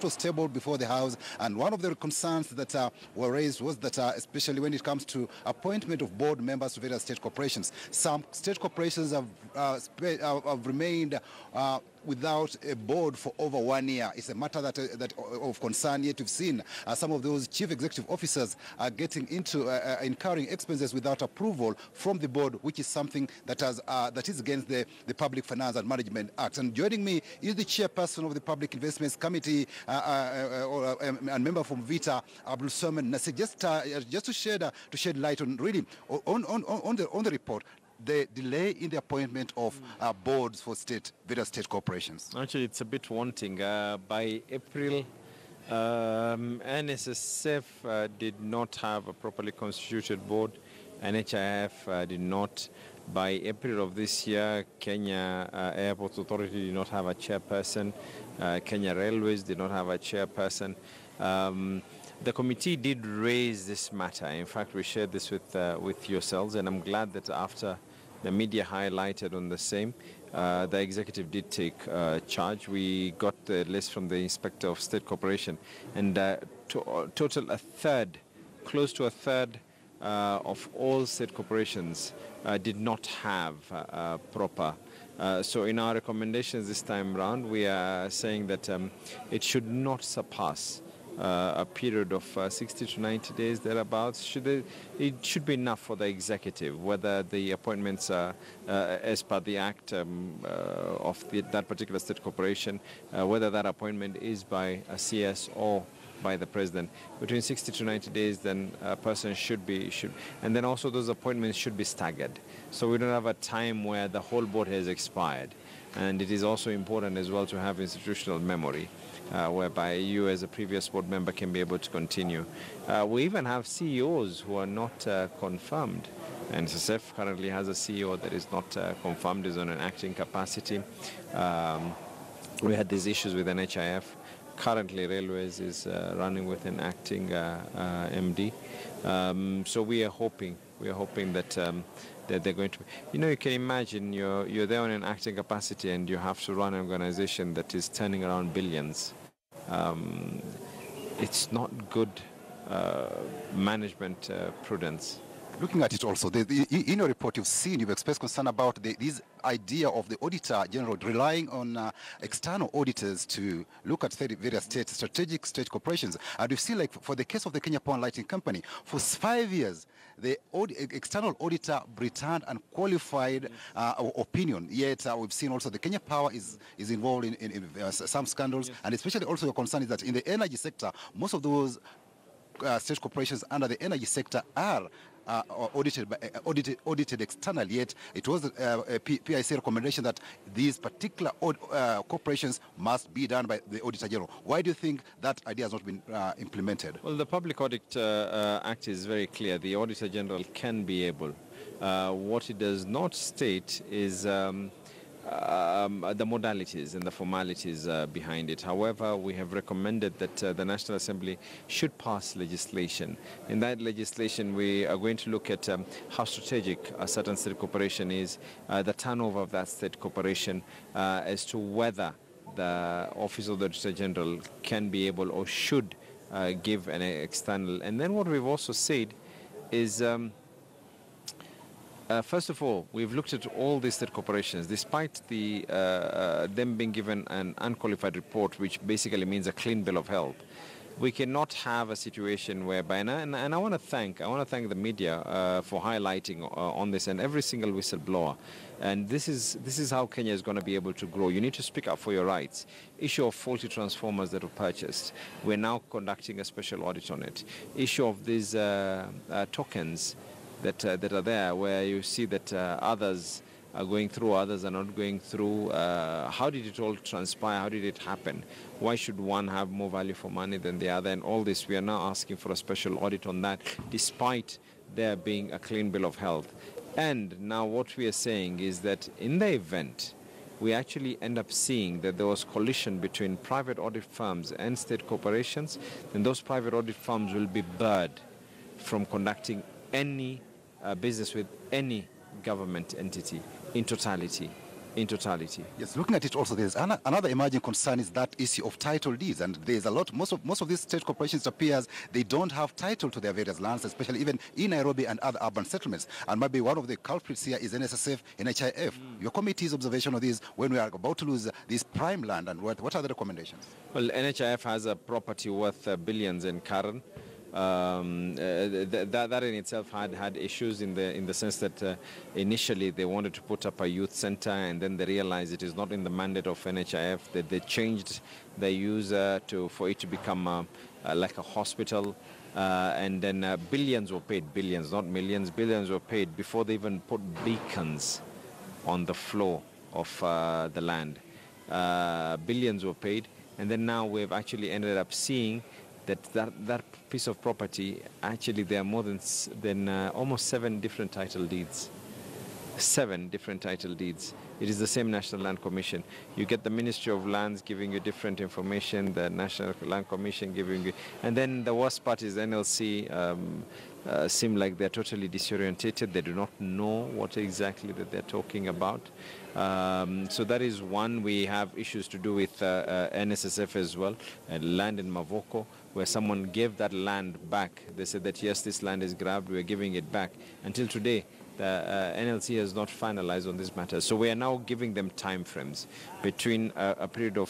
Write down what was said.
was tabled before the House, and one of the concerns that were raised was that especially when it comes to appointment of board members to various state corporations, some state corporations have remained without a board for over 1 year. It's a matter that of concern. Yet we've seen some of those chief executive officers getting into incurring expenses without approval from the board, which is something that is against the Public Finance and Management Act. And joining me is the chairperson of the Public Investments Committee and member from Vita, Abdul Saman Nasir. Just to shed light on really on the report, the delay in the appointment of boards for various state corporations. Actually, it's a bit wanting. By April, NSSF did not have a properly constituted board, NHIF did not. By April of this year, Kenya Airports Authority did not have a chairperson. Kenya Railways did not have a chairperson. The committee did raise this matter. In fact, we shared this with yourselves, and I'm glad that after the media highlighted on the same, the executive did take charge. We got the list from the Inspector of State Corporation, and total close to a third of all state corporations did not have proper. So in our recommendations this time round, we are saying that it should not surpass a period of 60 to 90 days, thereabouts. It should be enough for the executive, whether the appointments are as per the act of that particular state corporation, whether that appointment is by a CS or by the president. Between 60 to 90 days, then a person should, and then also those appointments should be staggered. So we don't have a time where the whole board has expired. And it is also important as well to have institutional memory, whereby you as a previous board member can be able to continue. We even have CEOs who are not confirmed. And NSSF currently has a CEO that is not confirmed, is on an acting capacity. We had these issues with NHIF. Currently, Railways is running with an acting MD. So we are hoping that they're going to, you can imagine you're there on an acting capacity and you have to run an organization that is turning around billions. It's not good management prudence. Looking at it also, in your report you've expressed concern about this idea of the Auditor General relying on external auditors to look at various strategic state corporations. And we've seen, like for the case of the Kenya Power and Lighting Company, for 5 years, the external auditor returned unqualified opinion. Yet we've seen also the Kenya Power is involved in some scandals, yes. And especially also your concern is that in the energy sector, most of those state corporations under the energy sector are audited externally. Yet it was a PIC recommendation that these particular corporations must be done by the Auditor General. Why do you think that idea has not been implemented? Well, the Public Audit Act is very clear. The Auditor General can be able. What it does not state is the modalities and the formalities behind it. However, we have recommended that the National Assembly should pass legislation. In that legislation, we are going to look at how strategic a certain state corporation is, the turnover of that state corporation, as to whether the Office of the Auditor General can be able or should give an external. And then what we've also said is first of all, we've looked at all these state corporations, despite them being given an unqualified report, which basically means a clean bill of health. We cannot have a situation whereby, and I want to thank the media for highlighting on this, and every single whistleblower. And this is how Kenya is going to be able to grow. You need to speak up for your rights. Issue of faulty transformers that were purchased. We're now conducting a special audit on it. Issue of these tokens that are there, where you see that others are going through, others are not going through. How did it all transpire? How did it happen? Why should one have more value for money than the other? And all this, we are now asking for a special audit on that, despite there being a clean bill of health. And now what we are saying is that in the event we actually end up seeing that there was collision between private audit firms and state corporations, then those private audit firms will be barred from conducting any business with any government entity in totality. in totality. Yes, looking at it also, there's another emerging concern is that issue of title deeds, and there's a lot. Most of these state corporations, it appears, they don't have title to their various lands, especially even in Nairobi and other urban settlements. And maybe one of the culprits here is NSSF and HIF. Your committee's observation of this when we are about to lose this prime land, and what are the recommendations? Well, NHIF has a property worth billions in Karen. That in itself had issues in the sense that initially they wanted to put up a youth center, and then they realized it is not in the mandate of NHIF. That they changed the user for it to become like a hospital, and then billions were paid, billions, not millions, billions were paid before they even put beacons on the floor of the land. Billions were paid, and then now we've actually ended up seeing that piece of property, actually there are more than almost 7 different title deeds. 7 different title deeds. It is the same National Land Commission. You get the Ministry of Lands giving you different information, the National Land Commission giving you, and then the worst part is NLC seem like they're totally disorientated. They do not know what exactly that they're talking about. So that is one. We have issues to do with NSSF as well, land in Mavoko, where someone gave that land back. They said that yes, this land is grabbed, we're giving it back. Until today, the NLC has not finalized on this matter. So we are now giving them time frames between a period of